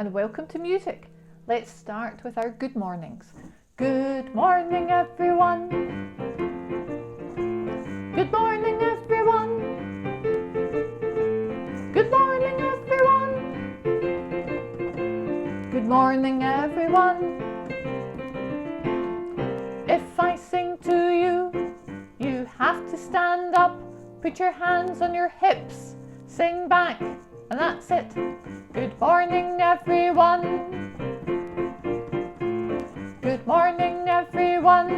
and welcome to music. Let's start with our good mornings. Good morning everyone. Good morning everyone. Good morning everyone. Good morning everyone. If I sing to you, you have to stand up, put your hands on your hips, sing back, and that's it. Good morning everyone. Good morning everyone.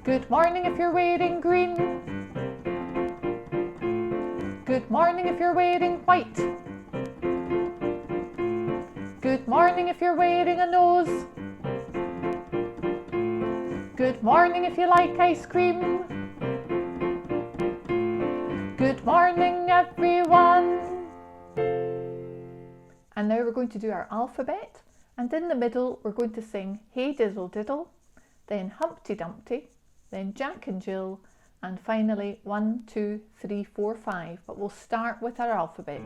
Good morning if you're wearing green. Good morning if you're wearing white. Good morning if you're wearing a nose. Good morning if you like ice cream. Good morning everyone. And now we're going to do our alphabet, and in the middle we're going to sing Hey Diddle Diddle, then Humpty Dumpty, then Jack and Jill, and finally 1, 2, 3, 4, 5. But we'll start with our alphabet.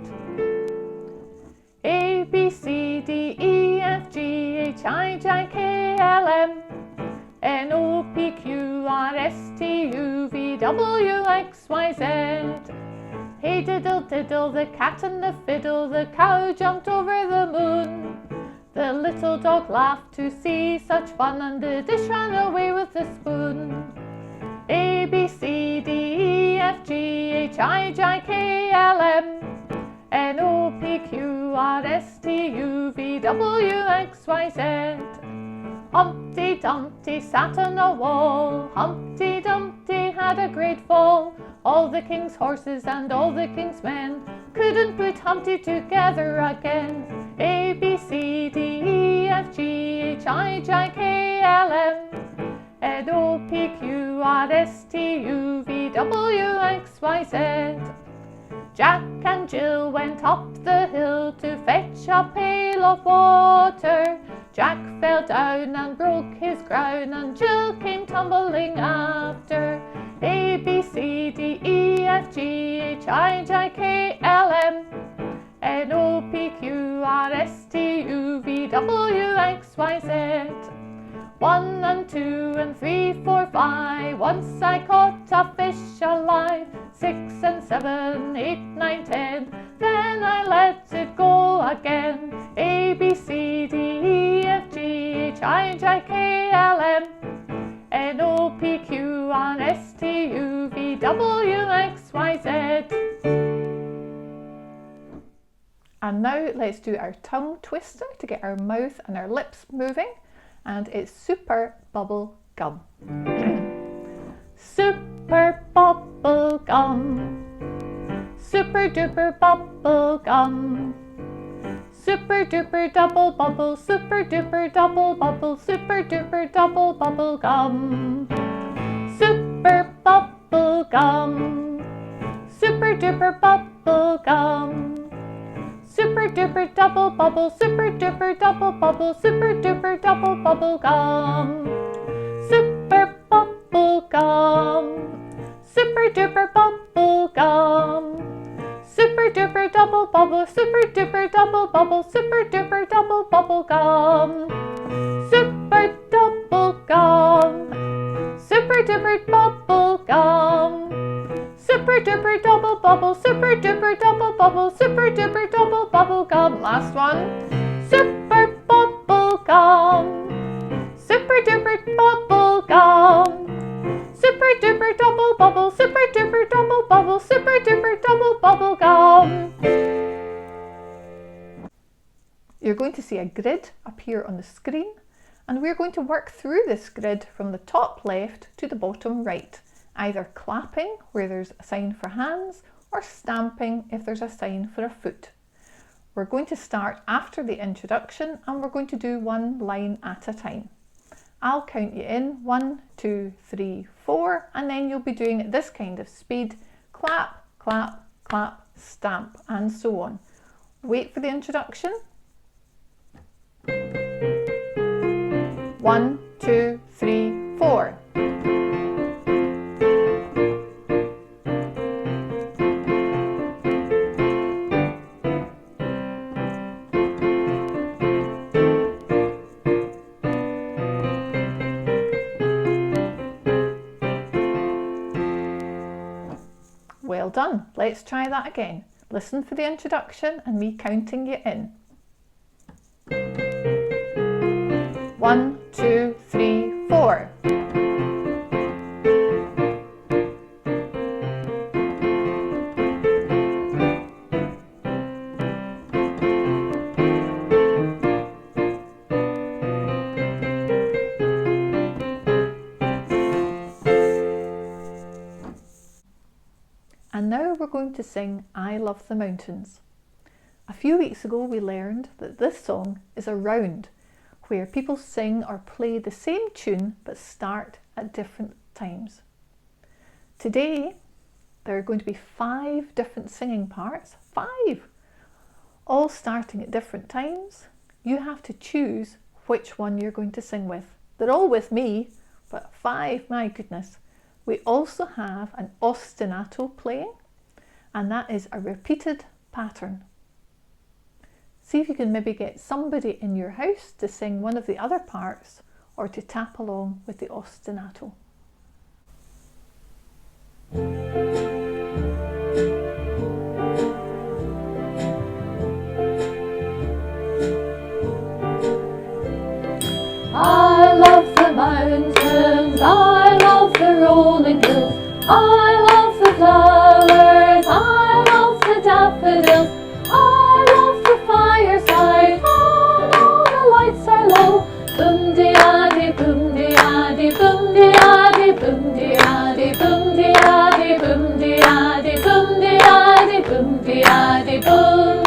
A, B, C, D, E, F, G, H, I, J, K, L, M, N, O, P, Q, R, S, T, U, V, W, X, Y, Z. Hey diddle diddle, the cat and the fiddle, the cow jumped over the moon. The little dog laughed to see such fun, and the dish ran away with the spoon. A, B, C, D, E, F, G, H, I, J, K, L, M, N, O, P, Q, R, S, T, U, V, W, X, Y, Z. Humpty Dumpty sat on a wall. Humpty Dumpty had a great fall. All the king's horses and all the king's men couldn't put Humpty together again. A, B, C, D, E, F, G, H, I, J, K, L, M, N, O, P, Q, R, S, T, U, V, W, X, Y, Z. Jack and Jill went up the hill to fetch a pail of water. Jack fell down and broke his crown, and Jill came tumbling after. A, B, C, D, E, F, G, H, I, J, K, L, M, N, O, P, Q, R, S, T, U, V, W, X, Y, Z. 1 and 2 and 3, 4, 5. Once I caught a fish alive. 6 and 7, 8, 9, 10. Then I let it go again. A, B, C, D, E, F, G, H, I, J, K, L, M, N, O, P, Q, R, S, T, U, V, W, X, Y, Z. And now let's do our tongue twister to get our mouth and our lips moving. And it's super bubble gum. Super bubble gum. Super duper bubble gum. Super duper double bubble. Super duper double bubble. Super duper double bubble gum. Super bubble gum. Super duper bubble gum. Super duper double bubble, super duper double bubble, super duper double bubble gum. Super bubble gum. Super duper bubble gum. Super duper double bubble, super duper double bubble, super duper double bubble gum. Super double gum. Super duper bubble gum. Super duper double bubble, super duper double bubble, super duper double bubble gum. Last one. Super bubble gum. Super duper bubble gum. Super duper double bubble, super duper double bubble, super duper double bubble gum. You're going to see a grid appear on the screen, and we're going to work through this grid from the top left to the bottom right. Either clapping where there's a sign for hands, or stamping if there's a sign for a foot. We're going to start after the introduction, and we're going to do one line at a time. I'll count you in 1, 2, 3, 4, and then you'll be doing it this kind of speed. Clap, clap, clap, stamp, and so on. Wait for the introduction. 1, 2, 3, 4. done. Let's try that again. Listen for the introduction and me counting you in. 1, 2, 3, 4. And now we're going to sing I Love the Mountains. A few weeks ago we learned that this song is a round, where people sing or play the same tune but start at different times. Today there are going to be 5 different singing parts, 5, all starting at different times. You have to choose which one you're going to sing with. They're all with me, but 5, my goodness. We also have an ostinato playing, and that is a repeated pattern. See if you can maybe get somebody in your house to sing one of the other parts or to tap along with the ostinato. I love the mountains, I love the rolling hills, I love the flowers, I love the daffodils, I love the fireside, and all the lights are low. Boom-de-ah-de, boom-de-ah-de, boom-de-ah-de, boom-de-ah-de, boom-de-ah-de, boom-de-ah-de, boom-de-ah-de, boom-de-ah-de, boom.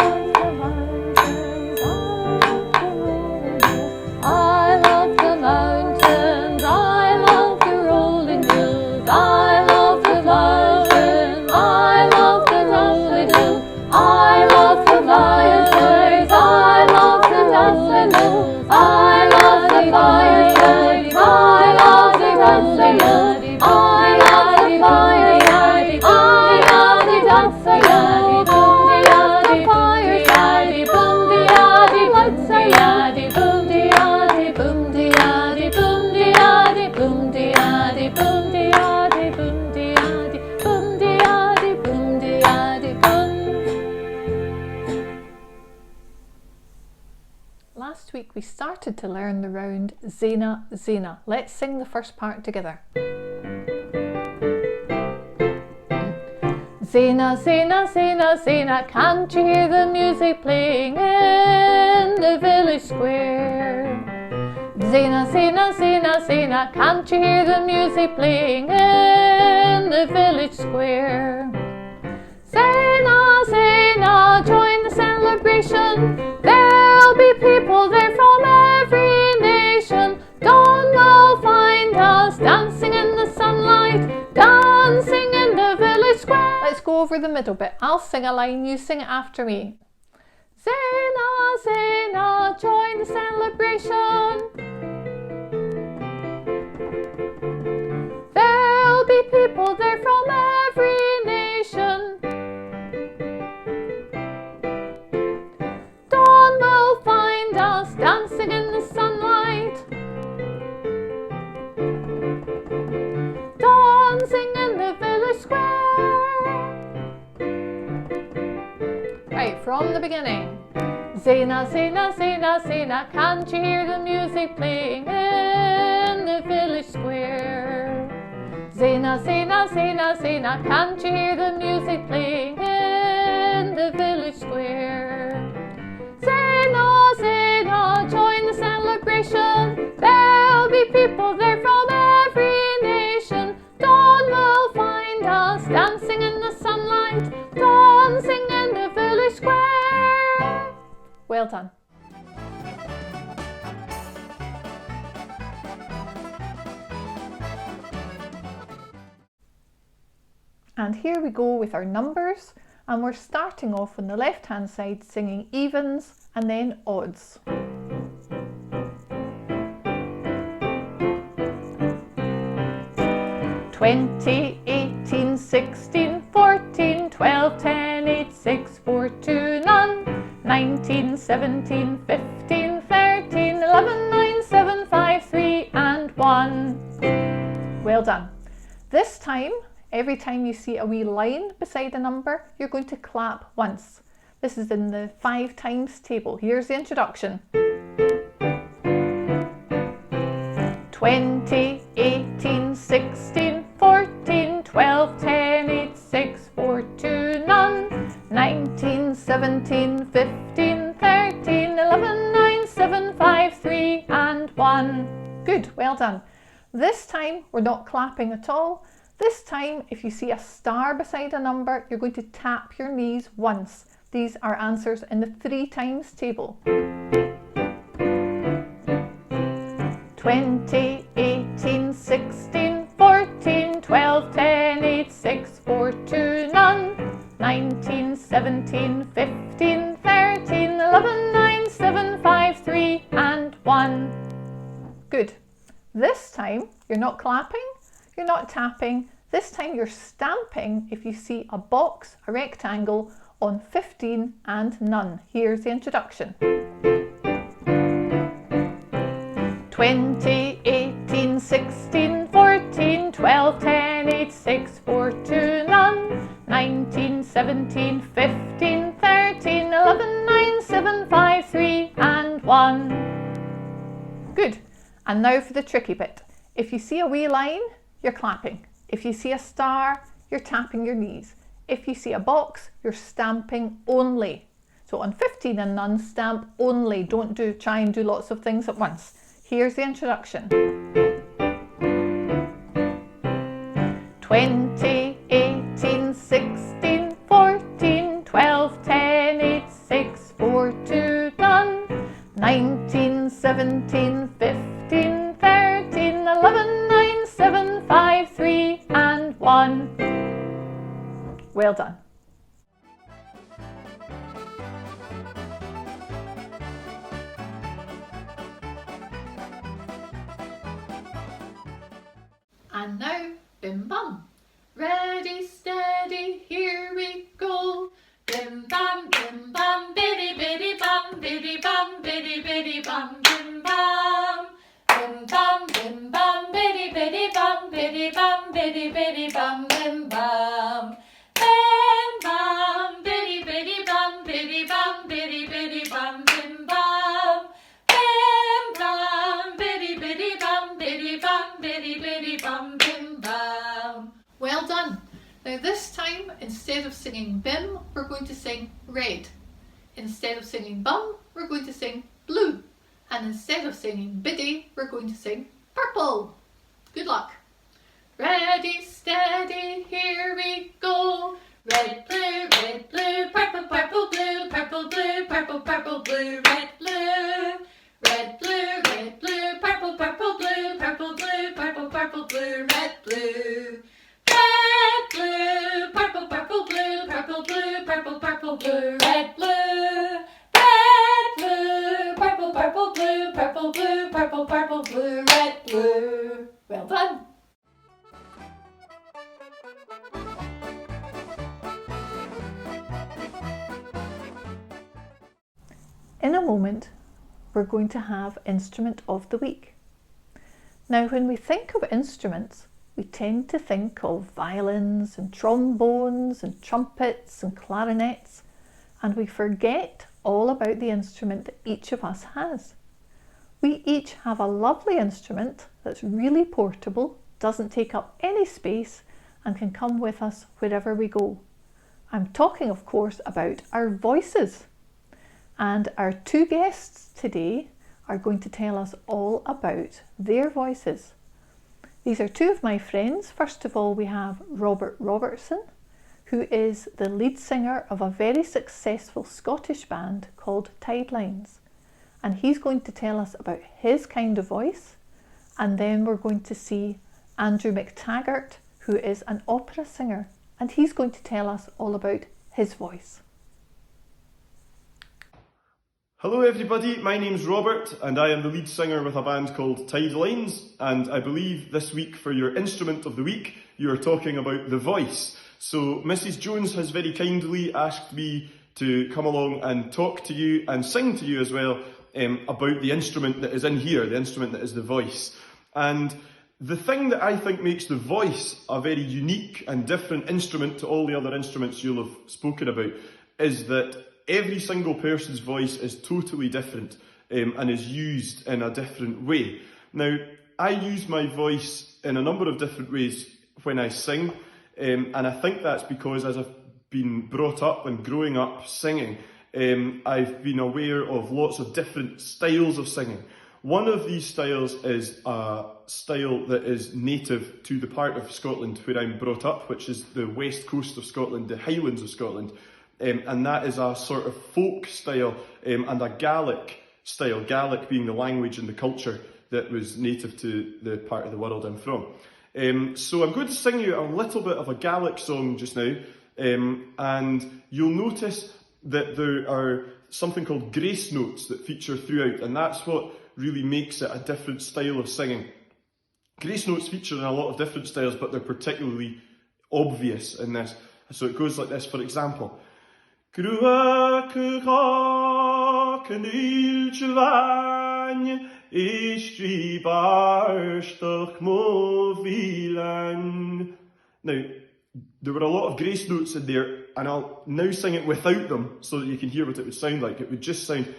I love the mountains, I love the rolling hills, I love the flowers, I love the daffodils, I love the fireflies, I love the daffodils, I love the fireflies, I love the daffodils, I love the fireflies, I love the daffodils, boom-de-ah-de, fireflies, boom-de-ah-de, lights-a-yah-de, boom-de-ah-de, boom-de-ah-de, boom-de-ah-de, boom-de-ah-de, boom-de-ah-de, boom-de-ah-de, boom-de-ah-de, boom-de-ah-de, boom. Last week we started to learn the round Zena, Zena. Let's sing the first part together. Zena, Zena, Zena, Zena, can't you hear the music playing in the village square? Zena, Zena, Zena, Zena, can't you hear the music playing in the village square? Zena, Zena, join the celebration. There'll be people there from every nation. Dawn will find us dancing in the sunlight, dancing in the village square. Let's go over the middle bit. I'll sing a line, you sing it after me. Zena, Zena, join the celebration. There'll be people there from every nation. Dawn will find us dancing in the sunlight, dancing in the village square. Right, from the beginning. Zena, Zena, Zena, Zena, can't you hear the music playing in the village square? Zena, Zena, Zena, Zena, can't you hear the music playing in the village square? Zena, Zena, join the celebration. There'll be people there from every nation. Dawn will find us dancing in the sunlight, dancing in the village square. Well done. And here we go with our numbers, and we're starting off on the left hand side singing evens and then odds. 20, 18, 16, 14, 12, 10, 8, 6, 4, 2, none, 19, 17, 15, 13, 11, 9, 7, 5, 3 and 1. Well done. This time every time you see a wee line beside a number, you're going to clap once. This is in the 5 times table. Here's the introduction. 20, 18, 16, 14, 12, 10, 8, 6, 4, 2, none, 19, 17, 15, 13, 11, 9, 7, 5, 3, and 1. Good, well done. This time we're not clapping at all. This time, if you see a star beside a number, you're going to tap your knees once. These are answers in the 3 times table. 20, 18, 16, 14, 12, 10, 8, 6, 4, 2, none, 19, 17, 15, 13, 11, 9, 7, 5, 3, and 1. Good. This time, you're not clapping, you're not tapping. This time you're stamping if you see a box, a rectangle, on 15 and none. Here's the introduction. 20, 18, 16, 14, 12, 10, 8, 6, 4, 2, none, 19, 17, 15, 13, 11, 9, 7, 5, 3, and 1. Good. And now for the tricky bit. If you see a wee line, you're clapping. If you see a star, you're tapping your knees. If you see a box, you're stamping only. So on 15 and none, stamp only. Don't try and do lots of things at once. Here's the introduction. 20, 18, 16, 14, 12, 10, 8, 6, 4, 2, none, 19, 17, 15, 13, 11, 9, 7, 5, 3, and 1. Well done. And now, bim bum. Ready, steady, here we go. Bim bum, biddy biddy bum, biddy bum, biddy bum, bim bum. Bim bum, biddy biddy bum, biddy bum, biddy bum, bim bum. Bim bum, biddy biddy bum, biddy bum, biddy bum, bim bum. Bim bum, biddy biddy bum, biddy bum, bim bum. Well done. Now this time, instead of singing bim, we're going to sing red. Instead of singing bum, we're going to sing blue. And instead of singing biddy, we're going to sing purple. Good luck. Ready, steady, here we go. Red, blue, purple, purple, blue, purple, blue, purple, purple, blue, red, blue. Red, blue, purple, purple, blue, purple, blue, purple, purple, blue, red, blue. Red, blue, purple, purple, blue, purple, blue, purple, purple, blue, red, blue. Red, blue, purple, purple, blue, purple, blue, purple, purple, blue, red, blue. Well done. In a moment, we're going to have Instrument of the Week. Now, when we think of instruments, we tend to think of violins and trombones and trumpets and clarinets, and we forget all about the instrument that each of us has. We each have a lovely instrument that's really portable, doesn't take up any space, and can come with us wherever we go. I'm talking, of course, about our voices. And our 2 guests today are going to tell us all about their voices. These are 2 of my friends. First of all, we have Robert Robertson, who is the lead singer of a very successful Scottish band called Tidelines. And he's going to tell us about his kind of voice. And then we're going to see Andrew McTaggart, who is an opera singer, and he's going to tell us all about his voice. Hello everybody, my name's Robert and I am the lead singer with a band called Tidelines, and I believe this week for your instrument of the week you are talking about the voice. So Mrs. Jones has very kindly asked me to come along and talk to you and sing to you as well about the instrument that is in here, the instrument that is the voice. And The thing that I think makes the voice a very unique and different instrument to all the other instruments you'll have spoken about is that every single person's voice is totally different and is used in a different way. Now, I use my voice in a number of different ways when I sing, and I think that's because as I've been brought up and growing up singing, I've been aware of lots of different styles of singing. One of these styles is a style that is native to the part of Scotland where I'm brought up, which is the west coast of Scotland, the Highlands of Scotland. And that is a sort of folk style and a Gaelic style, Gaelic being the language and the culture that was native to the part of the world I'm from. So I'm going to sing you a little bit of a Gaelic song just now, and you'll notice that there are something called grace notes that feature throughout, and that's what really makes it a different style of singing. Grace notes feature in a lot of different styles, but they're particularly obvious in this. So it goes like this, for example. Grua cach an ilchvain istri barstoch mo vilan. Now, there were a lot of grace notes in there, and I'll now sing it without them so that you can hear what it would sound like. It would just sound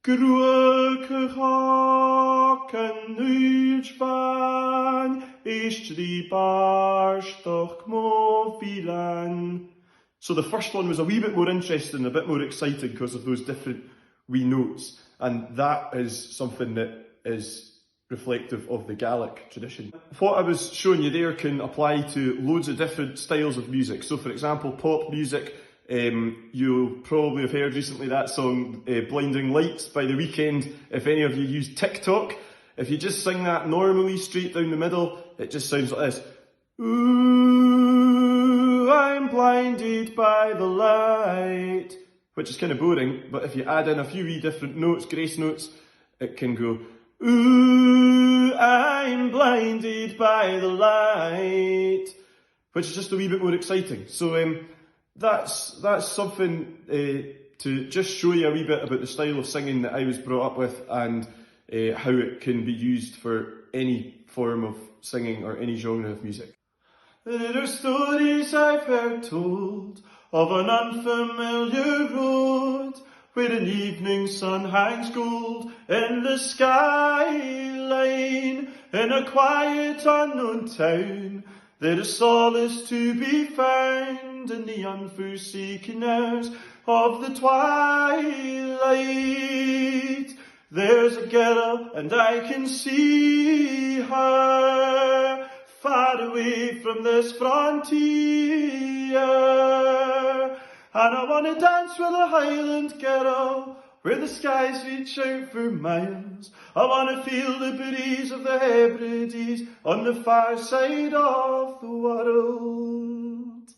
Grua cach an ilchvain istri barstoch mo vilan. So the first one was a wee bit more interesting, a bit more exciting because of those different wee notes. And that is something that is reflective of the Gaelic tradition. What I was showing you there can apply to loads of different styles of music. So for example, pop music, you'll probably have heard recently that song, Blinding Lights by The Weeknd. If any of you use TikTok, if you just sing that normally straight down the middle, it just sounds like this. Ooh, I'm blinded by the light, which is kind of boring, but if you add in a few wee different notes, grace notes, it can go, ooh, I'm blinded by the light, which is just a wee bit more exciting. So that's something to just show you a wee bit about the style of singing that I was brought up with and how it can be used for any form of singing or any genre of music. There are stories I've heard told of an unfamiliar road where an evening sun hangs gold in the skyline. In a quiet unknown town, there is solace to be found in the unforsaken hours of the twilight. There's a girl and I can see her far away from this frontier, and I want to dance with a Highland girl where the skies reach out for miles. I want to feel the breeze of the Hebrides on the far side of the world.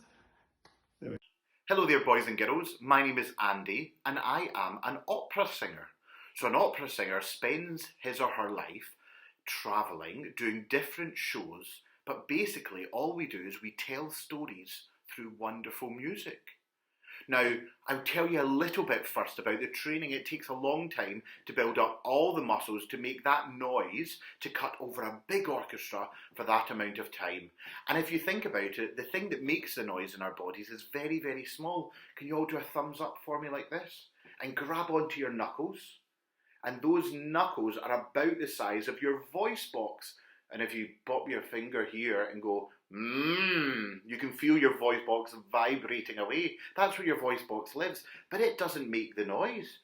Hello there, boys and girls. My name is Andy and I am an opera singer. So an opera singer spends his or her life travelling, doing different shows, but basically all we do is we tell stories through wonderful music. Now, I'll tell you a little bit first about the training. It takes a long time to build up all the muscles to make that noise to cut over a big orchestra for that amount of time. And if you think about it, the thing that makes the noise in our bodies is very, very small. Can you all do a thumbs up for me like this? And grab onto your knuckles. And those knuckles are about the size of your voice box. And if you pop your finger here and go, you can feel your voice box vibrating away. That's where your voice box lives, but it doesn't make the noise.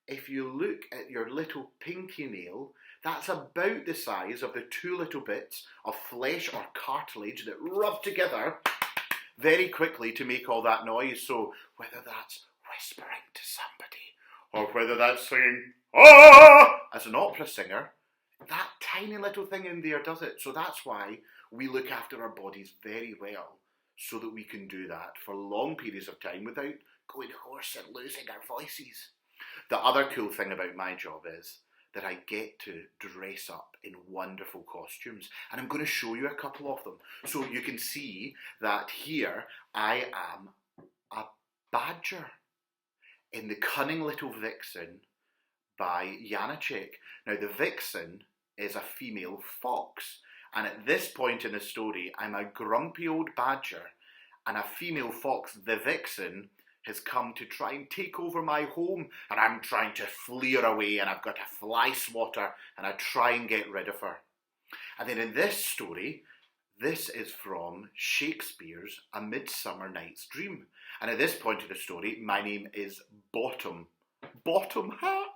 If you look at your little pinky nail, that's about the size of the two little bits of flesh or cartilage that rub together very quickly to make all that noise. So whether that's whispering to somebody or whether that's singing, as an opera singer, that tiny little thing in there does it. So that's why we look after our bodies very well, so that we can do that for long periods of time without going hoarse and losing our voices. The other cool thing about my job is that I get to dress up in wonderful costumes, and I'm going to show you a couple of them. So you can see that here I am a badger in The Cunning Little Vixen by Janacek. Now the vixen is a female fox, And at this point in the story, I'm a grumpy old badger, and a female fox, the vixen, has come to try and take over my home, and I'm trying to flee her away, and I've got to fly swatter, and I try and get rid of her. And then in this story, this is from Shakespeare's A Midsummer Night's Dream. And at this point of the story, my name is Bottom. Bottom, ha!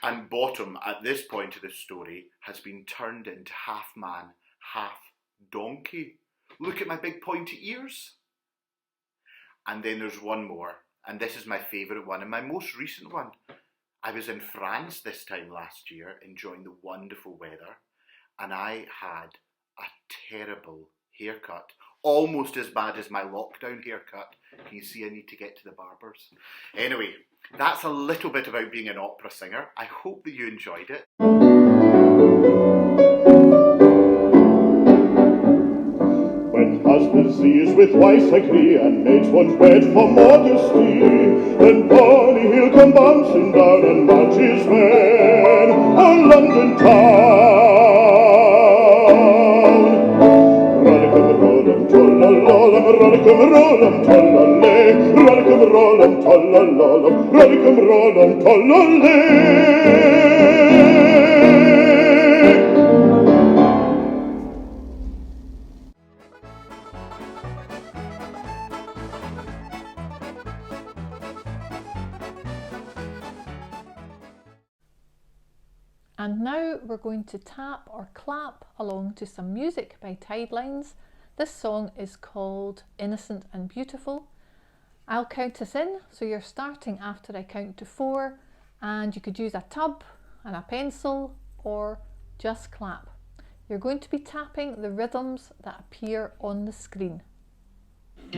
And Bottom, at this point of the story, has been turned into half man, half donkey. Look at my big pointy ears. And then there's one more, and this is my favourite one, and my most recent one. I was in France this time last year, enjoying the wonderful weather, and I had a terrible haircut, almost as bad as my lockdown haircut. Can you see I need to get to the barbers? Anyway, that's a little bit about being an opera singer. I hope that you enjoyed it. When husbands sees with wives agree, and maids one's wed for modesty, then Bonny he'll come bouncing down and march his men a London town. Rollicum-rollum, tollalollum, rollicum-rollum, tollale, rollicum-rollum, tollalollum, rollicum-rollum, tollale. And now we're going to tap or clap along to some music by Tidelines. This song is called Innocent and Beautiful. I'll count us in, so you're starting after I count to 4, and you could use a tub and a pencil or just clap. You're going to be tapping the rhythms that appear on the screen. 1,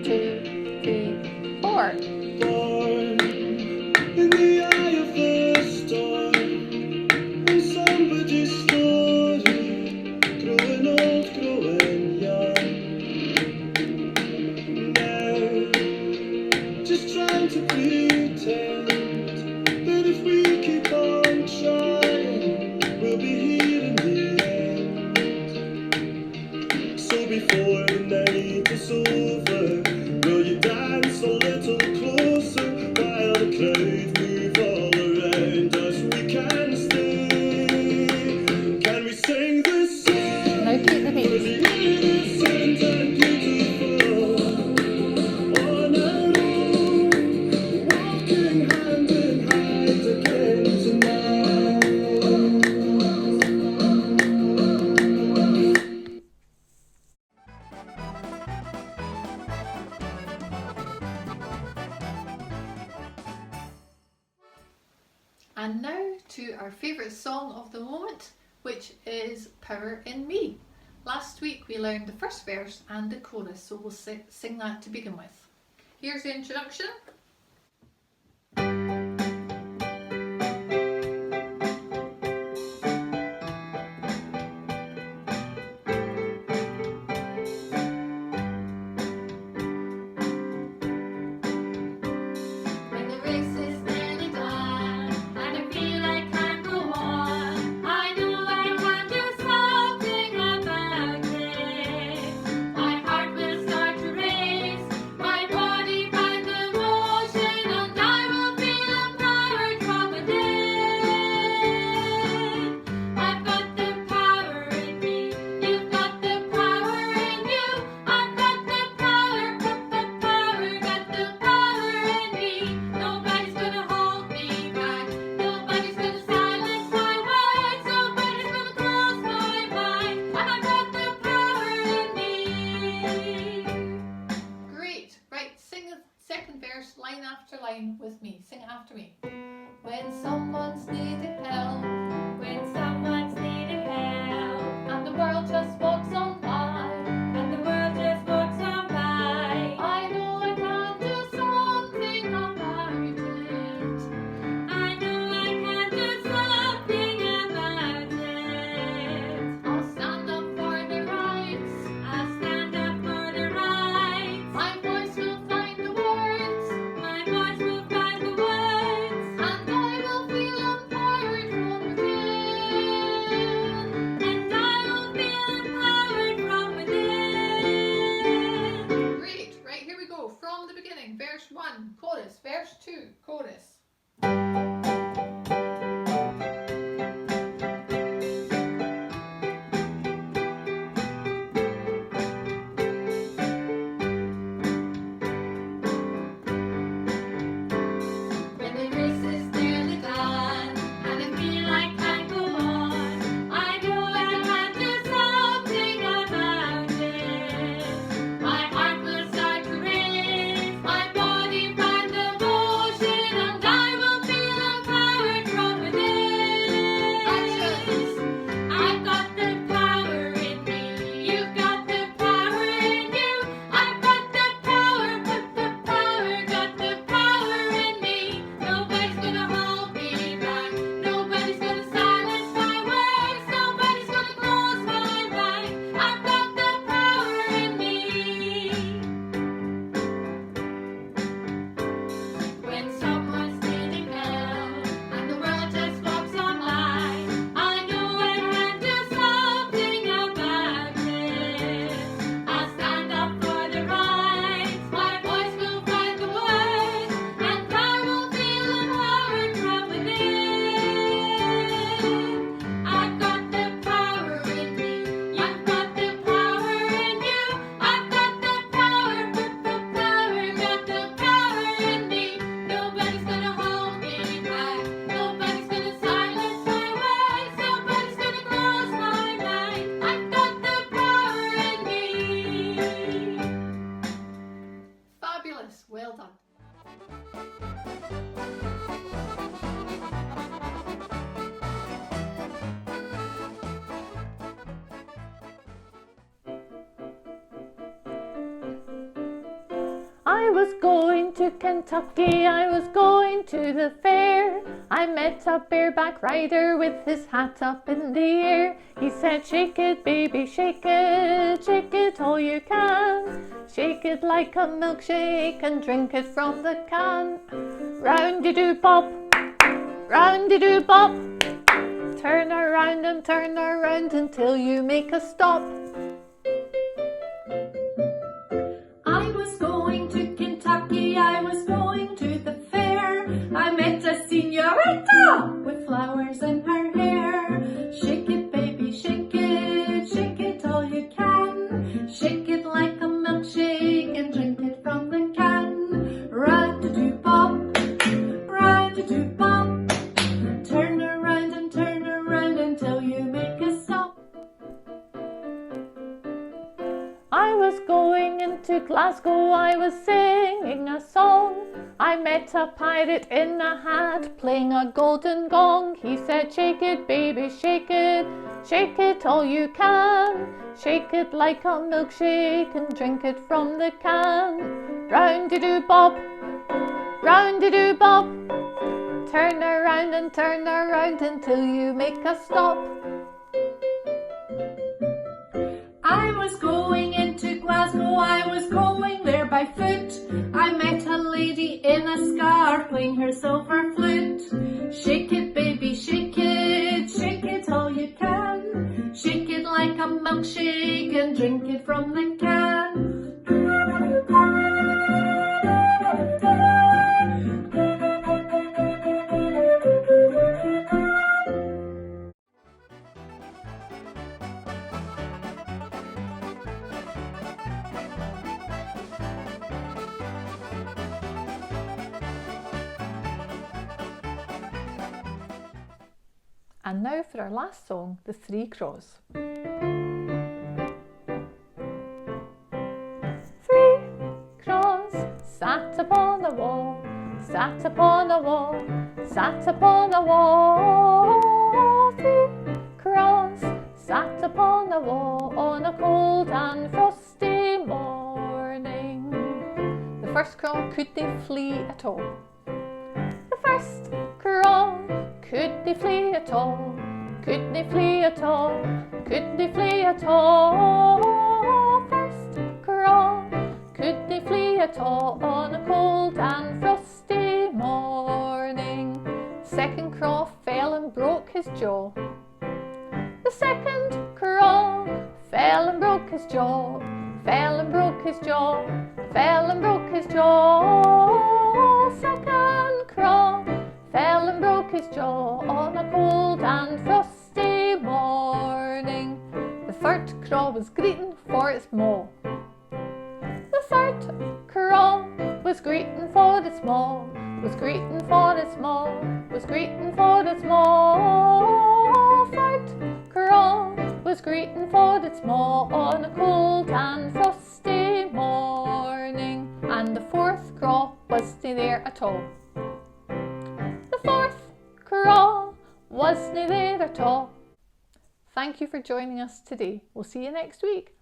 2, 3, 4. In the eye of the storm, when somebody's story, growing old, growing young. Now, just trying to pretend that if we keep on trying, we'll be here in the end. So before the night is over, will you dance a little closer while the crowd move all around us? We can stay. Can we sing this song? Now keep the beat. For the innocent and beautiful, on our own, walking hand in hand again tonight. And now to our favourite song of the moment, which is Power in Me. Last week we learned the first verse and the chorus, so we'll sing that to begin with. Here's the introduction. When the race is nearly done and I feel I can't go on, I know I can do something about it. My heart will start to race, my body find the motion, and I will feel empowered from within. I've got the power in me, you've got the power in you. I've got the power, got the power in me. Nobody's gonna hold me back, nobody's gonna silence my words, nobody's gonna close my mind. I've got the power in me. Great, right, sing the second verse line after line with me. Sing it after me. When someone's needed help, when someone's needed help, and the world just walks on by, and the world just walks on by, I know I can do something about it. I know I can do something about it. I'll stand up for the rights, I'll stand up for the rights. My voice will find the words, my voice will find the words, and I will feel I was going to Kentucky, I was going to the fair. I met a bareback rider with his hat up in the air. He said, shake it, baby, shake it all you can. Shake it like a milkshake and drink it from the can. Round-de-doo-bop, round-de-doo-bop. Turn around and turn around until you make a stop. I was going to Kentucky, I was going to the fair. I met a senorita with flowers in her hair. Shake it, baby, shake it all you can. Shake it like a milkshake and drink it from the can. Round-a-doo-bop, round-a-doo-bop. Turn around and turn around until you make a stop. I was going into Glasgow, I was singing a song. I met a pirate in a hat playing a golden gong. He said, shake it, baby, shake it all you can. Shake it like a milkshake and drink it from the can. Round-de-doo-bop, round-de-doo-bop. Turn around and turn around until you make a stop. I was going into Glasgow, I was going there by foot. I met a lady in a scarf playing her silver flute. Shake it, baby, shake it all you can. Shake it like a milkshake and drink it from the can. And now for our last song, The Three Crows. 3 crows sat upon a wall, sat upon a wall, sat upon a wall. 3 crows sat upon a wall on a cold and frosty morning. The first crow, could they flee at all? The first crow, could they flee at all? Could they flee at all? Could they flee at all? First crow, could they flee at all on a cold and frosty morning? Second crow fell and broke his jaw. The second crow fell and broke his jaw, fell and broke his jaw, fell and broke his jaw. Second crow fell and broke his jaw on a cold and frosty morning. The third crow was greeting for its maw. The third crow was greeting for its maw, was greeting for its maw, was greeting for its maw. Third crow was greeting for its maw on a cold and frosty morning. And the fourth crow wasn't there at all. The fourth crow wasn't there at all. Thank you for joining us today. We'll see you next week.